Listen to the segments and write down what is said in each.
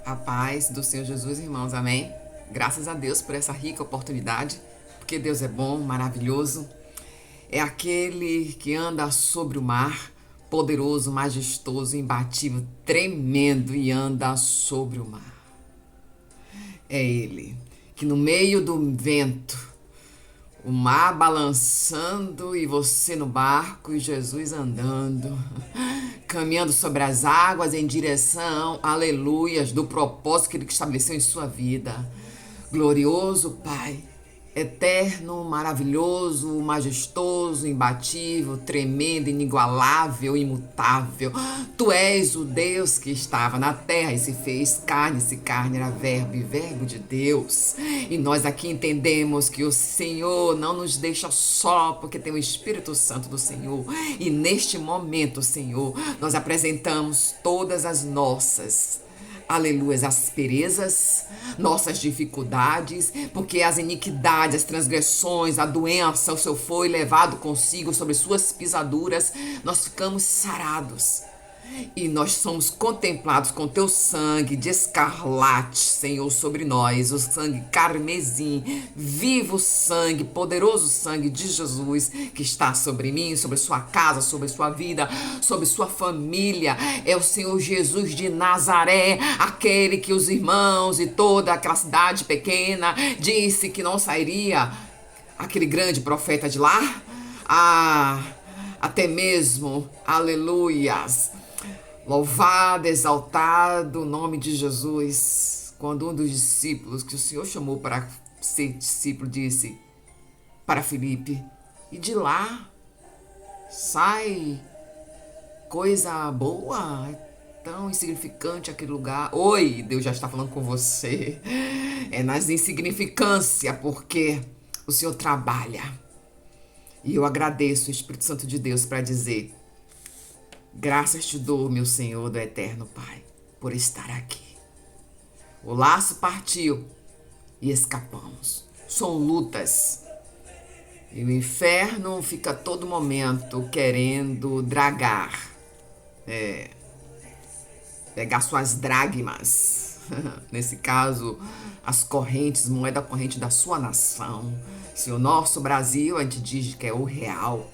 A paz do Senhor Jesus, irmãos, amém? Graças a Deus por essa rica oportunidade, porque Deus é bom, maravilhoso. É aquele que anda sobre o mar, poderoso, majestoso, imbatível, tremendo e anda sobre o mar. É Ele que no meio do vento, o mar balançando e você no barco e Jesus andando, caminhando sobre as águas em direção, aleluias, do propósito que Ele estabeleceu em sua vida. Glorioso Pai, eterno, maravilhoso, majestoso, imbatível, tremendo, inigualável, imutável. Tu és o Deus que estava na terra e se fez carne, esse carne era verbo e verbo de Deus. E nós aqui entendemos que o Senhor não nos deixa só porque tem o Espírito Santo do Senhor. E neste momento, Senhor, nós apresentamos todas as nossas aleluia, asperezas, nossas dificuldades, porque as iniquidades, as transgressões, a doença, o Senhor foi levado consigo sobre suas pisaduras, nós ficamos sarados. E nós somos contemplados com teu sangue de escarlate, Senhor, sobre nós, o sangue carmesim, vivo sangue, poderoso sangue de Jesus que está sobre mim, sobre sua casa, sobre sua vida, sobre sua família. É o Senhor Jesus de Nazaré, aquele que os irmãos e toda aquela cidade pequena disse que não sairia, aquele grande profeta de lá. Até mesmo, aleluias. Louvado, exaltado o nome de Jesus. Quando um dos discípulos que o Senhor chamou para ser discípulo disse para Filipe: e de lá sai coisa boa, é tão insignificante aquele lugar. Oi, Deus já está falando com você. É nas insignificâncias, porque o Senhor trabalha. E eu agradeço o Espírito Santo de Deus para dizer: graças te dou, meu Senhor do eterno Pai, por estar aqui. O laço partiu e escapamos. São lutas. E o inferno fica a todo momento querendo dragar. Pegar suas dragmas. Nesse caso, as correntes, moeda corrente da sua nação. Se o nosso Brasil, a gente diz que é o real.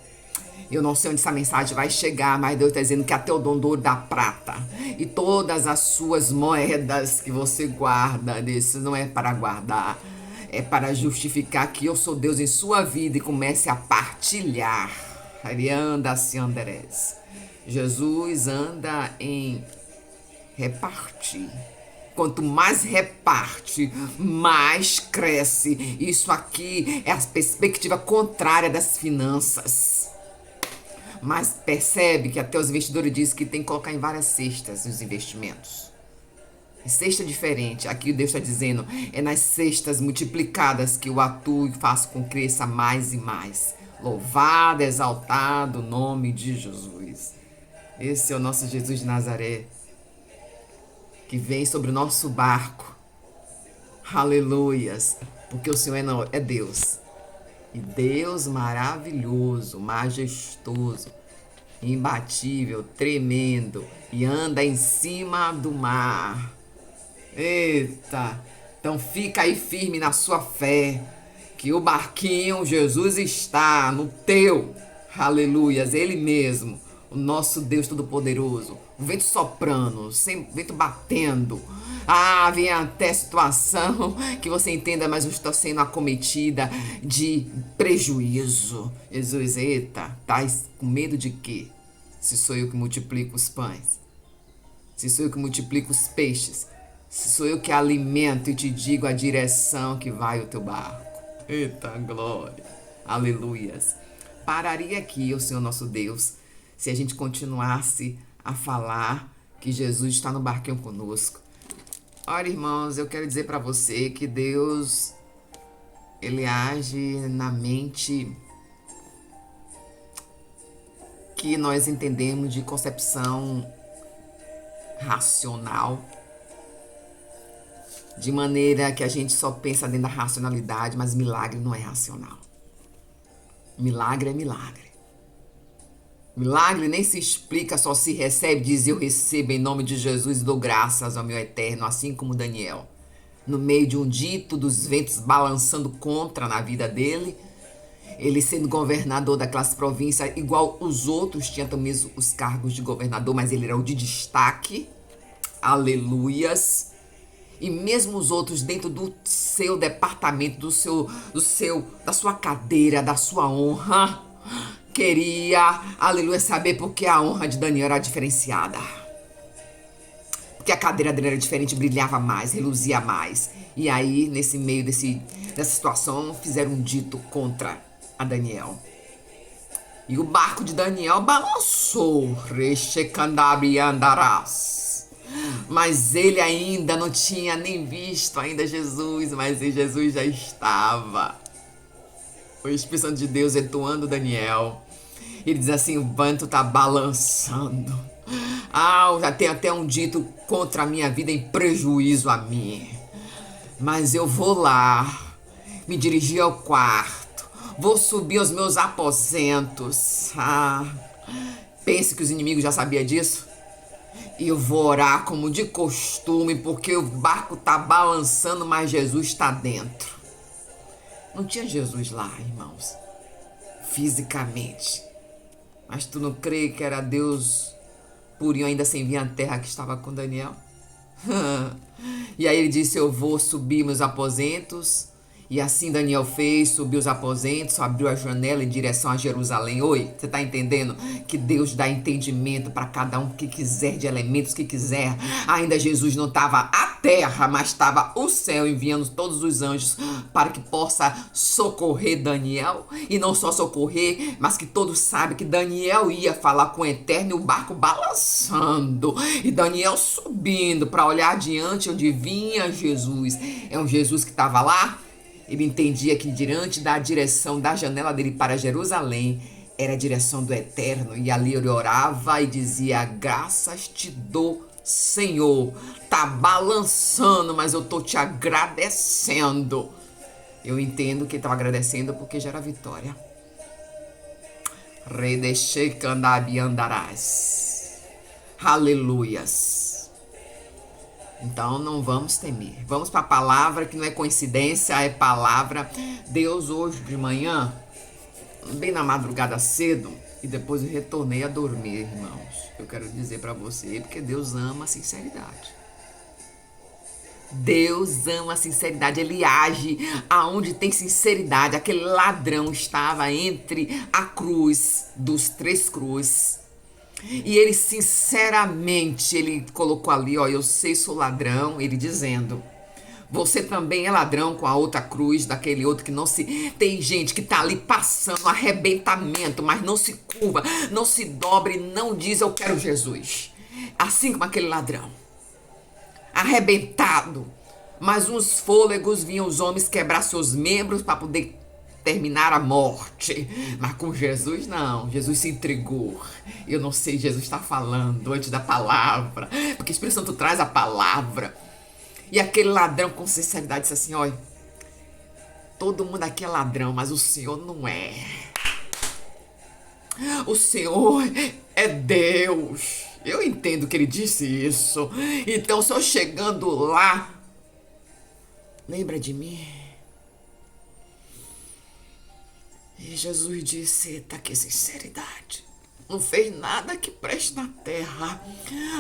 Eu não sei onde essa mensagem vai chegar, mas Deus está dizendo que até o dom do ouro da prata e todas as suas moedas que você guarda, desses não é para guardar, é para justificar que eu sou Deus em sua vida e comece a partilhar. Ele anda assim, Anderés. Jesus anda em repartir. Quanto mais reparte, mais cresce. Isso aqui é a perspectiva contrária das finanças. Mas percebe que até os investidores dizem que tem que colocar em várias cestas os investimentos. Cesta diferente. Aqui Deus está dizendo, é nas cestas multiplicadas que eu atuo e faço com que cresça mais e mais. Louvado, exaltado o nome de Jesus. Esse é o nosso Jesus de Nazaré, que vem sobre o nosso barco. Aleluias. Porque o Senhor é Deus. E Deus maravilhoso, majestoso, imbatível, tremendo, e anda em cima do mar. Eita! Então fica aí firme na sua fé, que o barquinho Jesus está no teu. Aleluias, Ele mesmo, o nosso Deus Todo-Poderoso. O vento soprando, sem vento batendo. Vem até situação que você entenda, mas eu estou sendo acometida de prejuízo. Jesus, eita, tá com medo de quê? Se sou eu que multiplico os pães, se sou eu que multiplico os peixes, se sou eu que alimento e te digo a direção que vai o teu barco. Eita glória, aleluias. Pararia aqui, o Senhor nosso Deus, se a gente continuasse a falar que Jesus está no barquinho conosco. Olha, irmãos, eu quero dizer para você que Deus, Ele age na mente que nós entendemos de concepção racional, de maneira que a gente só pensa dentro da racionalidade, mas milagre não é racional. Milagre é milagre. Milagre nem se explica, só se recebe. Diz: eu recebo em nome de Jesus e dou graças ao meu eterno, assim como Daniel. No meio de um dito dos ventos balançando contra na vida dele, ele sendo governador daquelas províncias, igual os outros, tinha também os cargos de governador, mas ele era o de destaque. Aleluias. E mesmo os outros dentro do seu departamento, da sua cadeira, da sua honra, queria, aleluia, saber porque a honra de Daniel era diferenciada. Porque a cadeira dele era diferente, brilhava mais, reluzia mais. E aí, nesse meio dessa situação, fizeram um dito contra a Daniel. E o barco de Daniel balançou. Rechecandabriandarás. Mas ele ainda não tinha nem visto ainda Jesus, mas Jesus já estava. O Espírito Santo de Deus entoando Daniel. Ele diz assim: o vento está balançando. Já tem até um dito contra a minha vida em prejuízo a mim. Mas eu vou lá, me dirigir ao quarto, vou subir aos meus aposentos. Pense que os inimigos já sabiam disso. E eu vou orar como de costume, porque o barco tá balançando, mas Jesus está dentro. Não tinha Jesus lá, irmãos, fisicamente. Mas tu não crê que era Deus purinho, ainda sem vir à terra, que estava com Daniel? E aí ele disse: eu vou subir meus aposentos. E assim Daniel fez, subiu os aposentos, abriu a janela em direção a Jerusalém. Oi, você está entendendo? Que Deus dá entendimento para cada um que quiser, de elementos que quiser. Ainda Jesus não estava à terra, mas estava o céu, enviando todos os anjos para que possa socorrer Daniel. E não só socorrer, mas que todos sabem que Daniel ia falar com o Eterno, e o barco balançando. E Daniel subindo para olhar adiante onde vinha Jesus. É um Jesus que estava lá. Ele entendia que diante da direção da janela dele para Jerusalém era a direção do Eterno. E ali ele orava e dizia: graças te dou, Senhor. Tá balançando, mas eu tô te agradecendo. Eu entendo que estava agradecendo porque já era vitória. Redechei candabi andarás. Aleluias. Então não vamos temer. Vamos para a palavra, que não é coincidência, é palavra. Deus hoje de manhã, bem na madrugada cedo, e depois eu retornei a dormir, irmãos. Eu quero dizer para você, porque Deus ama a sinceridade. Deus ama a sinceridade, ele age aonde tem sinceridade. Aquele ladrão estava entre a cruz, dos 3 cruzes. E ele sinceramente, ele colocou ali: eu sei, sou ladrão. Ele dizendo: você também é ladrão, com a outra cruz, daquele outro que não se... Tem gente que tá ali passando arrebentamento, mas não se curva, não se dobre, não diz: eu quero Jesus. Assim como aquele ladrão, arrebentado, mas uns fôlegos vinham os homens quebrar seus membros para poder terminar a morte. Mas com Jesus não, Jesus se entregou. Eu não sei, Jesus está falando antes da palavra, porque o Espírito Santo traz a palavra. E aquele ladrão com sinceridade disse assim: olha, todo mundo aqui é ladrão, mas o Senhor não é. O Senhor é Deus. Eu entendo que ele disse isso. Então, só chegando lá, lembra de mim? E Jesus disse: tá aqui sinceridade. Não fez nada que preste na terra,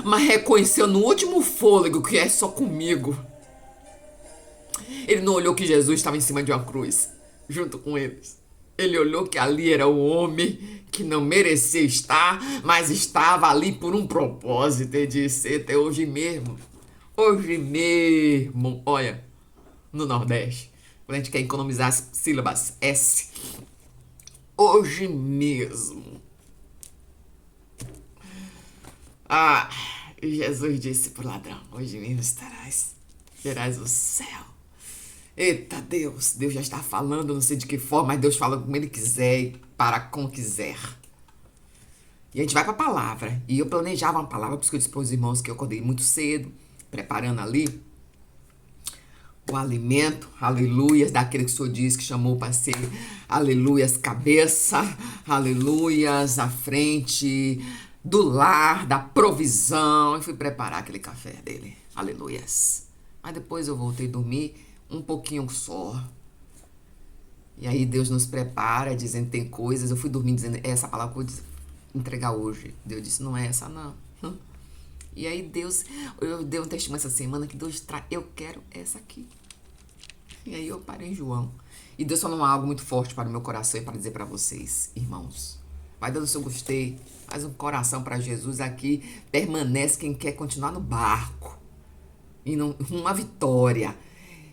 mas reconheceu no último fôlego que é só comigo. Ele não olhou que Jesus estava em cima de uma cruz, junto com eles. Ele olhou que ali era o homem que não merecia estar, mas estava ali por um propósito. Ele disse: até hoje mesmo, olha, no Nordeste, quando a gente quer economizar as sílabas S, hoje mesmo. Jesus disse pro ladrão: hoje mesmo verás o céu. Eita Deus, Deus já está falando, não sei de que forma, mas Deus fala como ele quiser e para como quiser. E a gente vai para a palavra. E eu planejava uma palavra, por isso que eu disse para os irmãos que eu acordei muito cedo, preparando ali, o alimento, aleluias, daquele que o Senhor diz que chamou para ser, aleluias, cabeça, aleluias, à frente do lar, da provisão. E fui preparar aquele café dele, aleluias. Mas depois eu voltei a dormir um pouquinho só. E aí Deus nos prepara, dizendo tem coisas. Eu fui dormir dizendo, essa palavra que eu vou entregar hoje. Deus disse, não é essa não. E aí eu dei um testemunho essa semana que Deus traz, eu quero essa aqui. E aí eu parei em João. E Deus falou algo muito forte para o meu coração e para dizer para vocês, irmãos. Vai dando seu gostei, faz um coração para Jesus aqui. Permanece quem quer continuar no barco. E não, uma vitória.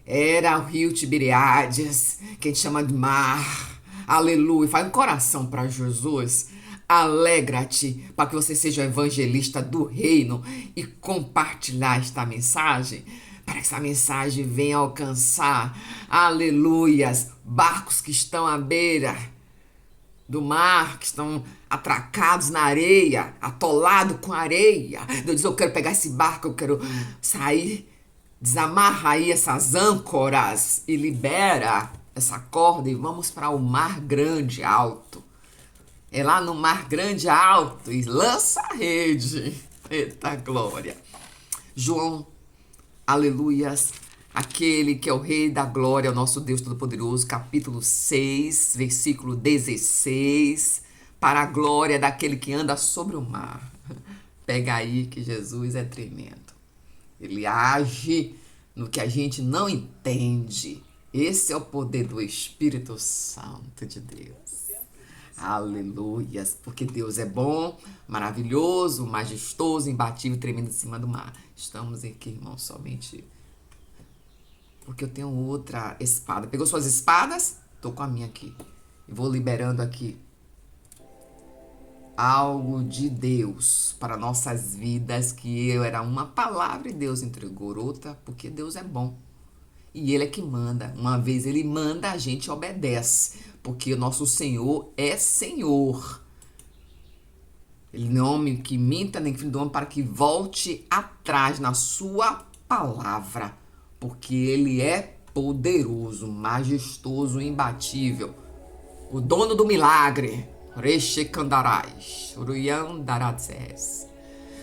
Era o rio Tiberíades, que a gente chama de mar. Aleluia. Faz um coração para Jesus. Alegra-te para que você seja evangelista do reino e compartilhar esta mensagem, para que essa mensagem venha alcançar, aleluias, barcos que estão à beira do mar, que estão atracados na areia, atolados com areia. Deus diz, eu quero pegar esse barco, eu quero sair, desamarra aí essas âncoras e libera essa corda e vamos para o mar grande, alto. É lá no mar grande, alto, e lança a rede. Eita glória. João, aleluias, aquele que é o Rei da Glória, o nosso Deus Todo-Poderoso, capítulo 6, versículo 16, para a glória daquele que anda sobre o mar. Pega aí que Jesus é tremendo. Ele age no que a gente não entende. Esse é o poder do Espírito Santo de Deus. Aleluias, porque Deus é bom, maravilhoso, majestoso, imbatível, tremendo em cima do mar. Estamos aqui, irmãos, somente porque eu tenho outra espada. Pegou suas espadas? Tô com a minha aqui. E vou liberando aqui algo de Deus para nossas vidas, que era uma palavra e Deus entregou outra, porque Deus é bom. E Ele é que manda. Uma vez Ele manda, a gente obedece. Porque o nosso Senhor é Senhor. Ele não é homem que minta, nem filho do homem, para que volte atrás na sua palavra. Porque Ele é poderoso, majestoso, imbatível. O dono do milagre.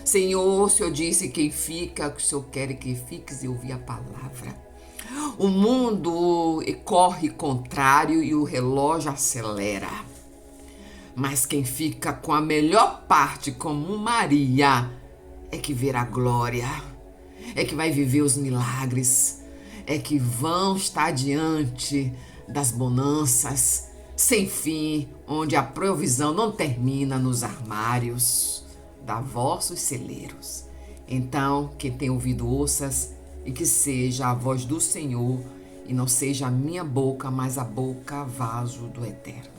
Senhor, o Senhor disse, quem fica, o Senhor quer que fiques e ouvir a palavra. O mundo corre contrário e o relógio acelera. Mas quem fica com a melhor parte, como Maria, é que verá a glória, é que vai viver os milagres, é que vão estar diante das bonanças sem fim, onde a provisão não termina nos armários da vossos celeiros. Então, quem tem ouvido, ouças, e que seja a voz do Senhor e não seja a minha boca, mas a boca vaso do Eterno.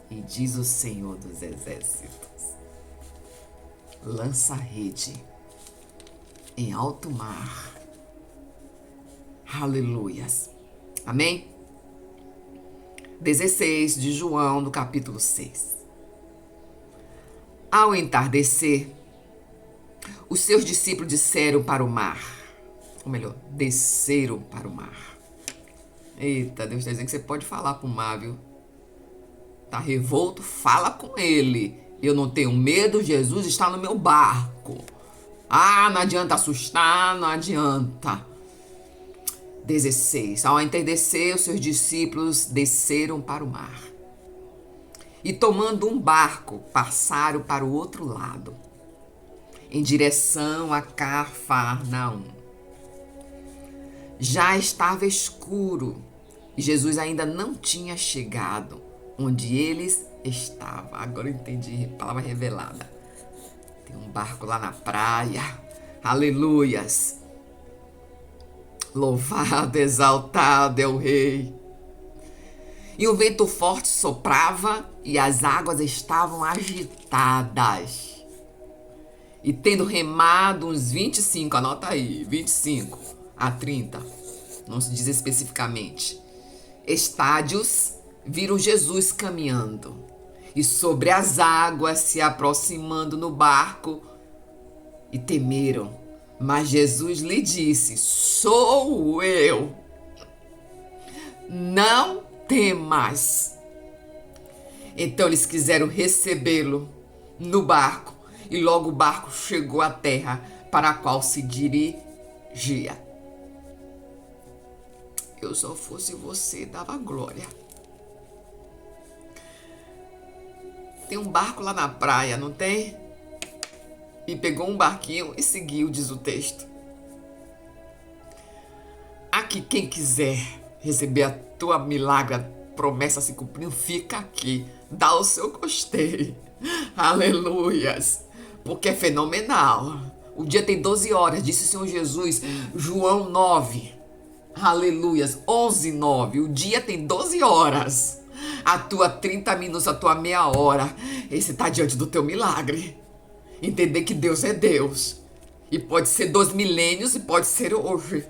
E diz o Senhor dos Exércitos, lança a rede em alto mar. Aleluias. Amém? 16 de João, no capítulo 6. Ao entardecer, os seus discípulos disseram para o mar, ou melhor, desceram para o mar. Eita, Deus está dizendo que você pode falar com o mar, viu? Tá revolto? Fala com ele. Eu não tenho medo, Jesus está no meu barco. Ah, não adianta assustar, não adianta. 16. Ao entardecer, os seus discípulos desceram para o mar. E tomando um barco, passaram para o outro lado, em direção a Cafarnaum. Já estava escuro e Jesus ainda não tinha chegado onde eles estavam. Agora eu entendi, palavra revelada. Tem um barco lá na praia. Aleluias. Louvado, exaltado é o Rei. E o vento forte soprava e as águas estavam agitadas. E tendo remado uns 25, anota aí, 25 a 30, não se diz especificamente, estádios, viram Jesus caminhando e sobre as águas se aproximando no barco e temeram. Mas Jesus lhe disse: sou eu. Não temas. Então eles quiseram recebê-lo no barco, e logo o barco chegou à terra para a qual se dirigia. Eu, se eu fosse você, dava glória. Tem um barco lá na praia, não tem? E pegou um barquinho e seguiu, diz o texto. Aqui, quem quiser receber a tua milagre, a promessa se cumprindo, fica aqui. Dá o seu gostei. Aleluias. Porque é fenomenal. O dia tem 12 horas, disse o Senhor Jesus. João 9. Aleluias. 11:9. O dia tem 12 horas. A tua 30 minutos, a tua meia hora. Esse está diante do teu milagre. Entender que Deus é Deus. E pode ser 2 milênios e pode ser hoje.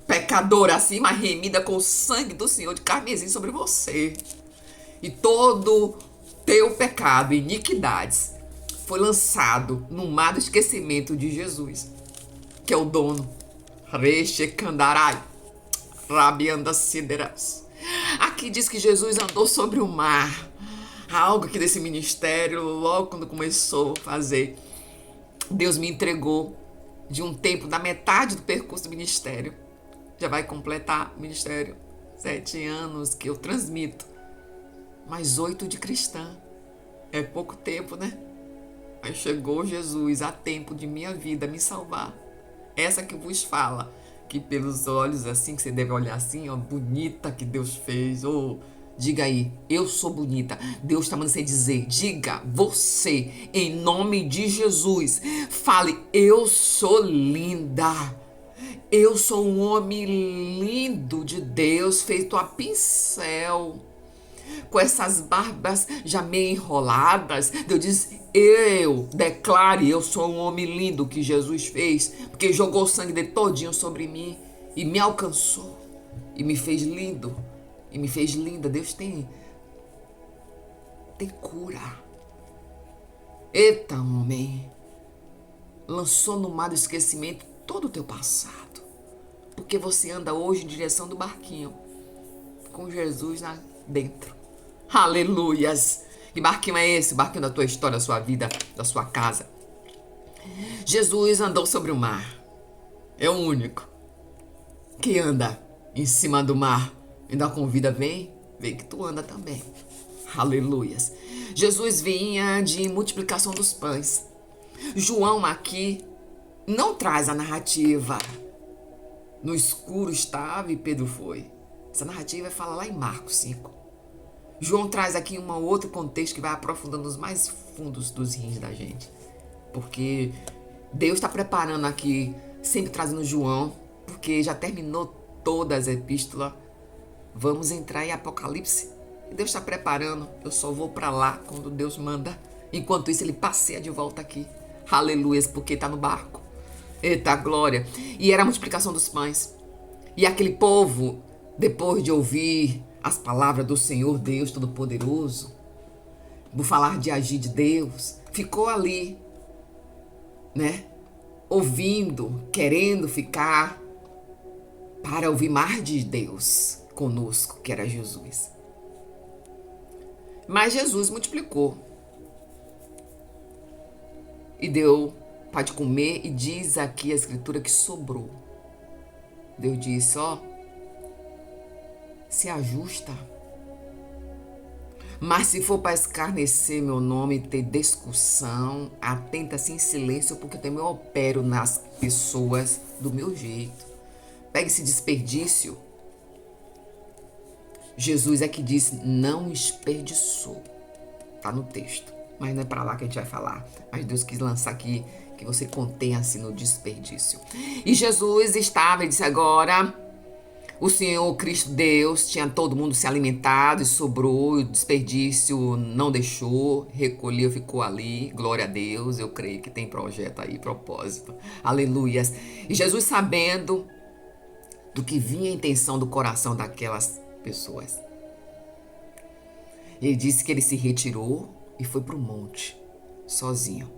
Pecadora assim, mas remida com o sangue do Senhor de carmesim sobre você. E todo teu pecado e iniquidades foi lançado no mar do esquecimento de Jesus, que é o dono. Rechecandarai, rabianda sideras. Aqui diz que Jesus andou sobre o mar. Algo que desse ministério, logo quando começou a fazer, Deus me entregou de um tempo, da metade do percurso do ministério. Já vai completar o ministério 7 anos que eu transmito. Mais 8 de cristã. É pouco tempo, né? Mas chegou Jesus a tempo de minha vida me salvar. Essa que vos fala, que pelos olhos assim, que você deve olhar assim, ó, bonita que Deus fez. Oh, diga aí, eu sou bonita. Deus está mandando você dizer, diga, você, em nome de Jesus, fale, eu sou linda. Eu sou um homem lindo de Deus, feito a pincel, com essas barbas já meio enroladas. Deus diz, eu declare, eu sou um homem lindo que Jesus fez, porque jogou o sangue dele todinho sobre mim e me alcançou e me fez lindo e me fez linda. Deus tem cura. Eita, homem, lançou no mar do esquecimento todo o teu passado, porque você anda hoje em direção do barquinho com Jesus dentro. Aleluias! Que barquinho é esse? O barquinho da tua história, da sua vida, da sua casa. Jesus andou sobre o mar. É o único que anda em cima do mar. Ainda convida, vem que tu anda também. Aleluias! Jesus vinha de multiplicação dos pães. João aqui não traz a narrativa. No escuro estava e Pedro foi. Essa narrativa fala lá em Marcos 5. João traz aqui um outro contexto que vai aprofundando nos mais fundos dos rins da gente. Porque Deus está preparando aqui, sempre trazendo João, porque já terminou todas as epístolas. Vamos entrar em Apocalipse. E Deus está preparando. Eu só vou para lá quando Deus manda. Enquanto isso, ele passeia de volta aqui. Aleluia, porque está no barco. Eita glória. E era a multiplicação dos pães. E aquele povo, depois de ouvir as palavras do Senhor Deus Todo-Poderoso, por falar de agir de Deus, ficou ali, né? Ouvindo, querendo ficar para ouvir mais de Deus conosco, que era Jesus. Mas Jesus multiplicou e deu para comer, e diz aqui a escritura que sobrou. Deus disse, ó, se ajusta. Mas se for para escarnecer meu nome e ter discussão, atenta-se em silêncio, porque também eu opero nas pessoas do meu jeito. Pega esse desperdício. Jesus é que disse, não desperdiçou. Tá no texto. Mas não é para lá que a gente vai falar. Mas Deus quis lançar aqui que você contenha-se no desperdício. E Jesus estava e disse agora, o Senhor Cristo Deus tinha todo mundo se alimentado e sobrou, o desperdício não deixou, recolheu, ficou ali. Glória a Deus, eu creio que tem projeto aí, propósito. Aleluias. E Jesus, sabendo do que vinha a intenção do coração daquelas pessoas, ele disse que ele se retirou e foi para o monte, sozinho.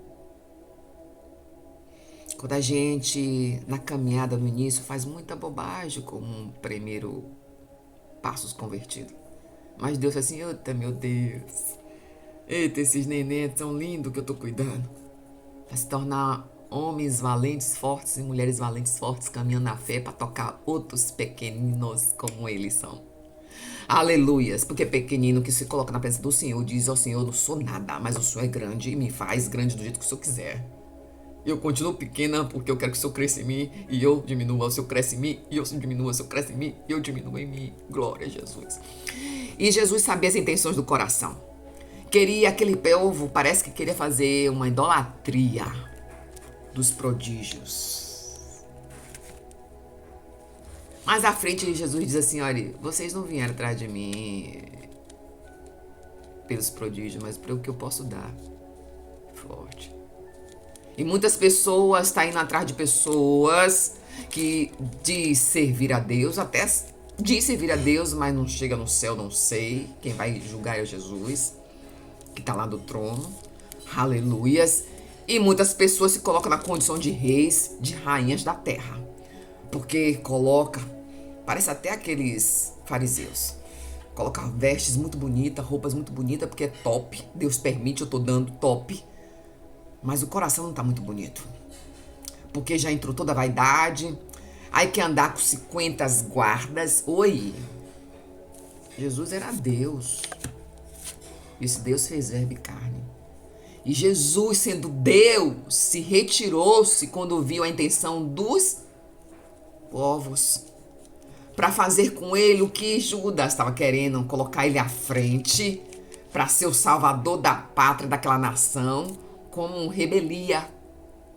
Quando a gente, na caminhada no início, faz muita bobagem como um primeiro passos convertido. Mas Deus fala assim, eita, meu Deus. Eita, esses neném tão lindos que eu tô cuidando. Vai se tornar homens valentes, fortes e mulheres valentes, fortes, caminhando na fé para tocar outros pequeninos como eles são. Aleluias, porque pequenino que se coloca na presença do Senhor diz ao Senhor, eu não sou nada, mas o Senhor é grande e me faz grande do jeito que o Senhor quiser. Eu continuo pequena porque eu quero que o Senhor cresça em mim e eu diminua, o Senhor cresce em mim e eu diminua, o Senhor cresce em mim e eu diminuo em mim. Glória a Jesus. E Jesus sabia as intenções do coração. Queria aquele povo, parece que queria fazer uma idolatria dos prodígios. Mas à frente Jesus diz assim, olha, vocês não vieram atrás de mim pelos prodígios, mas pelo que eu posso dar. Forte. E muitas pessoas estão indo atrás de pessoas que diz servir a Deus, até diz servir a Deus, mas não chega no céu, não sei. Quem vai julgar é Jesus, que está lá do trono. Aleluias. E muitas pessoas se colocam na condição de reis, de rainhas da terra. Porque coloca, parece até aqueles fariseus. Coloca vestes muito bonitas, roupas muito bonitas, porque é top. Deus permite, eu tô dando top. Mas o coração não tá muito bonito. Porque já entrou toda a vaidade. Aí quer andar com 50 guardas. Oi. Jesus era Deus. Esse Deus fez verbo e carne. E Jesus, sendo Deus, se retirou-se quando viu a intenção dos povos. Para fazer com ele o que Judas estava querendo, colocar ele à frente. Para ser o salvador da pátria, daquela nação. Como rebelia.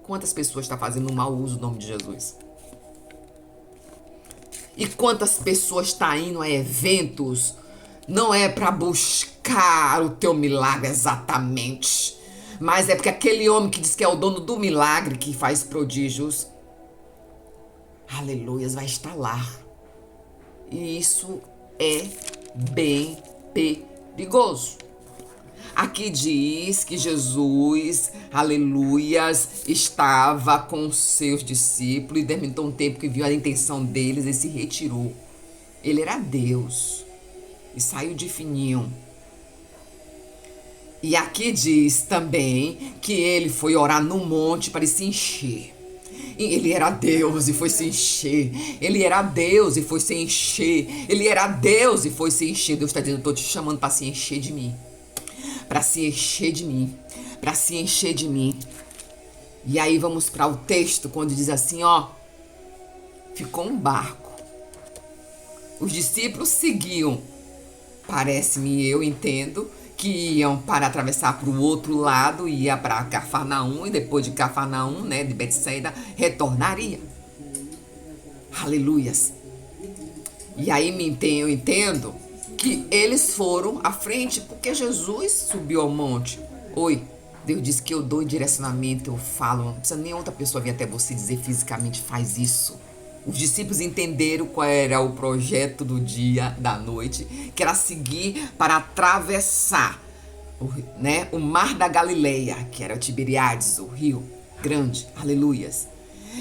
Quantas pessoas estão fazendo mau uso do nome de Jesus? E quantas pessoas estão indo a eventos, não é para buscar o teu milagre exatamente, mas é porque aquele homem que diz que é o dono do milagre, que faz prodígios, aleluias, vai estar lá. E isso é bem perigoso. Aqui diz que Jesus, aleluias, estava com seus discípulos e terminou um tempo que viu a intenção deles e se retirou. Ele era Deus e saiu de fininho. E aqui diz também que ele foi orar no monte para se encher. E ele era Deus e foi se encher. Ele era Deus e foi se encher. Ele era Deus e foi se encher. Deus está dizendo, eu estou te chamando para se encher de mim. Para se encher de mim, para se encher de mim. E aí vamos para o texto, quando diz assim, ó, ficou um barco. Os discípulos seguiam, parece-me, eu entendo, que iam para atravessar para o outro lado, ia para Cafarnaum, e depois de Cafarnaum, né, de Betsaida, retornaria. Aleluias. E aí eu entendo que eles foram à frente porque Jesus subiu ao monte. Oi, Deus disse que eu dou direcionamento, eu falo, não precisa nem outra pessoa vir até você dizer fisicamente, faz isso. Os discípulos entenderam qual era o projeto do dia, da noite, que era seguir para atravessar o mar da Galileia, que era Tiberíades, o rio grande, aleluias.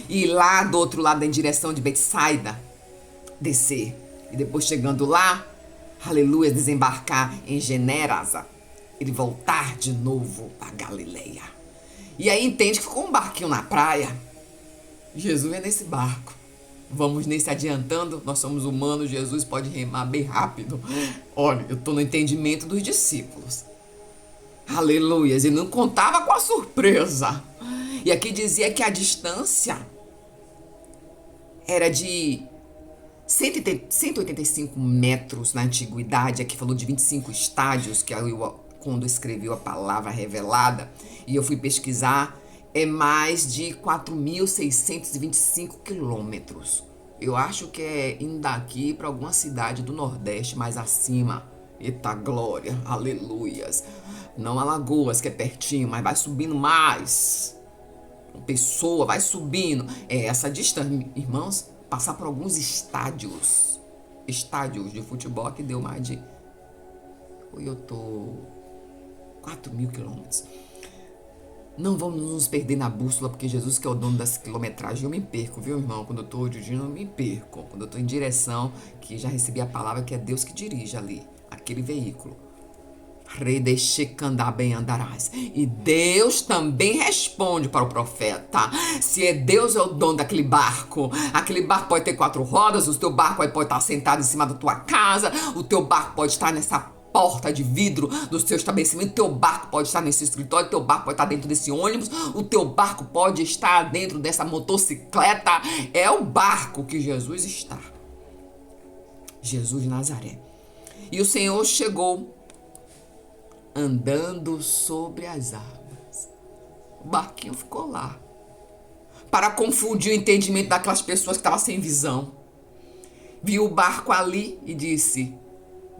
E lá do outro lado, em direção de Betsaida, descer. E depois chegando lá, aleluia, desembarcar em Genérasa, ele voltar de novo para Galileia. E aí entende que ficou um barquinho na praia. Jesus é nesse barco. Vamos nesse adiantando, nós somos humanos, Jesus pode remar bem rápido. Olha, eu estou no entendimento dos discípulos. Aleluia, e não contava com a surpresa. E aqui dizia que a distância era de 185 metros na antiguidade. Aqui falou de 25 estádios, que eu, quando escreveu a palavra revelada, e eu fui pesquisar, é mais de 4.625 quilômetros. Eu acho que é indo daqui para alguma cidade do Nordeste mais acima. Eita glória, aleluias. Não Alagoas, que é pertinho, mas vai subindo mais. Pessoa, vai subindo. É essa distância, irmãos. Passar por alguns estádios de futebol que deu mais de... Eu tô 4.000 quilômetros. Não vamos nos perder na bússola, porque Jesus que é o dono das quilometragens. Eu me perco, viu, irmão? Quando eu tô dirigindo, eu me perco. Quando eu tô em direção, que já recebi a palavra que é Deus que dirige ali, aquele veículo. Bem andarás. E Deus também responde para o profeta. Se é Deus é o dono daquele barco, aquele barco pode ter 4 rodas, o teu barco pode estar sentado em cima da tua casa, o teu barco pode estar nessa porta de vidro do seu estabelecimento, teu barco pode estar nesse escritório, teu barco pode estar dentro desse ônibus, o teu barco pode estar dentro dessa motocicleta. É o barco que Jesus está. Jesus de Nazaré. E o Senhor chegou andando sobre as águas. O barquinho ficou lá para confundir o entendimento daquelas pessoas que estavam sem visão. Viu o barco ali e disse: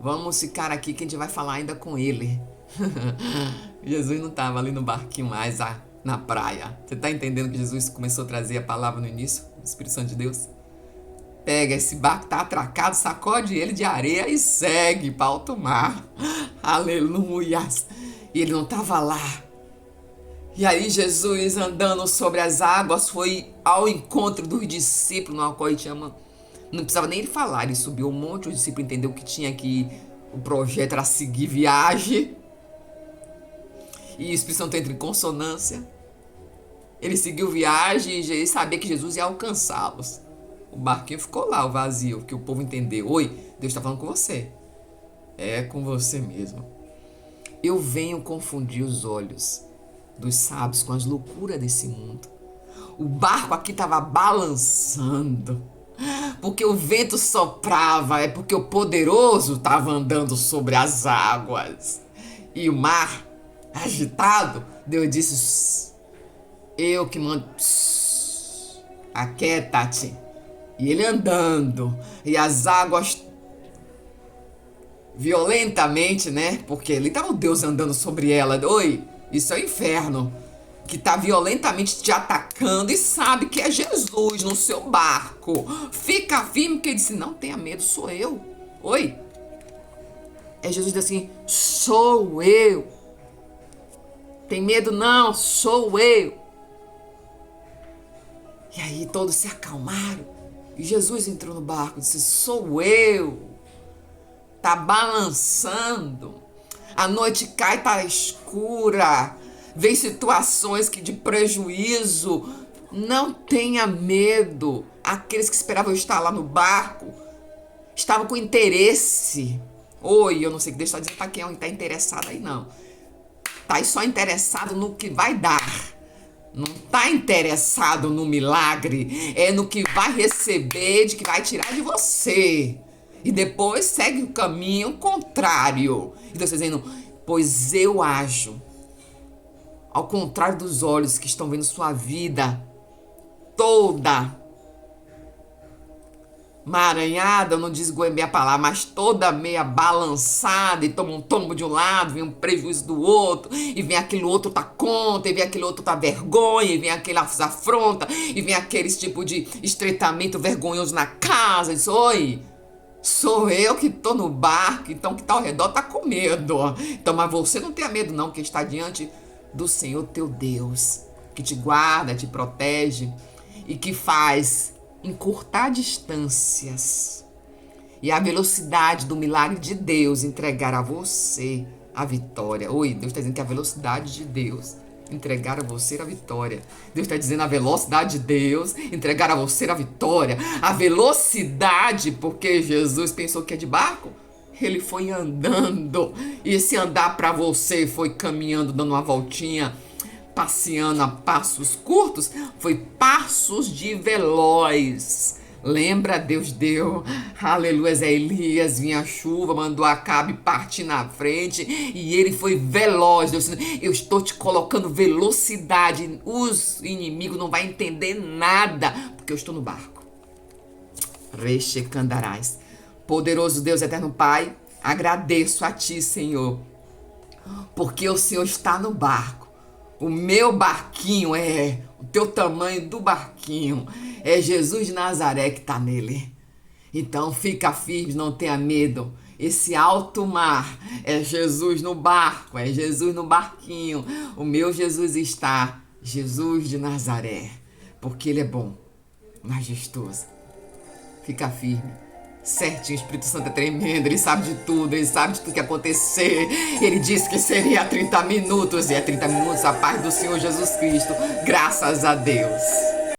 vamos ficar aqui que a gente vai falar ainda com ele. Jesus não estava ali no barquinho mais na praia. Você está entendendo que Jesus começou a trazer a palavra no início? O Espírito Santo de Deus. Pega esse barco, tá atracado, sacode ele de areia e segue para alto mar. Aleluia! E ele não estava lá. E aí Jesus, andando sobre as águas, foi ao encontro dos discípulos, no qual ele chama. Não precisava nem ele falar, ele subiu um monte, o discípulo entendeu que tinha que o projeto era seguir viagem. E o Espírito Santo entra em consonância. Ele seguiu viagem e sabia que Jesus ia alcançá-los. O barquinho ficou lá, o vazio, que o povo entendeu. Oi, Deus está falando com você. É com você mesmo. Eu venho confundir os olhos dos sábios com as loucuras desse mundo. O barco aqui estava balançando, porque o vento soprava, é porque o poderoso estava andando sobre as águas. E o mar, agitado, Deus disse: eu que mando, aquieta-te. E ele andando, e as águas violentamente, né? Porque ali estava o Deus andando sobre ela. Oi, isso é o inferno, que está violentamente te atacando e sabe que é Jesus no seu barco. Fica firme, porque ele disse: não tenha medo, sou eu. Oi. É Jesus diz assim: sou eu. Tem medo não, sou eu. E aí todos se acalmaram. E Jesus entrou no barco e disse: sou eu. Tá balançando. A noite cai, tá escura. Vem situações que de prejuízo. Não tenha medo. Aqueles que esperavam estar lá no barco estavam com interesse. Oi, eu não sei que Deus está dizendo para quem está interessado aí, não. Tá aí só interessado no que vai dar. Não está interessado no milagre, é no que vai receber, de que vai tirar de você. E depois segue o caminho contrário. E Deus está dizendo: pois eu ajo ao contrário dos olhos que estão vendo sua vida toda maranhada, eu não desgoembei a palavra, mas toda meia balançada, e toma um tombo de um lado, vem um prejuízo do outro, e vem aquele outro tá contra, e vem aquele outro tá vergonha, e vem aquele afronta, e vem aquele tipo de estreitamento vergonhoso na casa. Diz: oi, sou eu que tô no barco, então que tá ao redor tá com medo. Então, mas você não tenha medo não, que está diante do Senhor teu Deus, que te guarda, te protege e que faz encurtar distâncias. E a velocidade do milagre de Deus entregar a você a vitória. Oi, Deus está dizendo que a velocidade de Deus entregar a você a vitória. Deus está dizendo a velocidade de Deus entregar a você a vitória. A velocidade, porque Jesus pensou que é de barco. Ele foi andando. E esse andar para você foi caminhando, dando uma voltinha, passeando a passos curtos, foi passos de veloz. Lembra? Deus deu, aleluia, Zé Elias, vinha a chuva, mandou Acabe partir na frente e ele foi veloz. Deus disse: eu estou te colocando velocidade, os inimigos não vão entender nada, porque eu estou no barco. Rechecandarás. Poderoso Deus, eterno Pai, agradeço a Ti, Senhor, porque o Senhor está no barco. O meu barquinho é o teu tamanho do barquinho. É Jesus de Nazaré que está nele. Então fica firme, não tenha medo. esse alto mar, é Jesus no barco, é Jesus no barquinho. O meu Jesus está, Jesus de Nazaré, porque Ele é bom, majestoso. Fica firme, certinho, o Espírito Santo é tremendo, Ele sabe de tudo que acontecer. Ele disse que seria 30 minutos, e é 30 minutos a paz do Senhor Jesus Cristo, graças a Deus.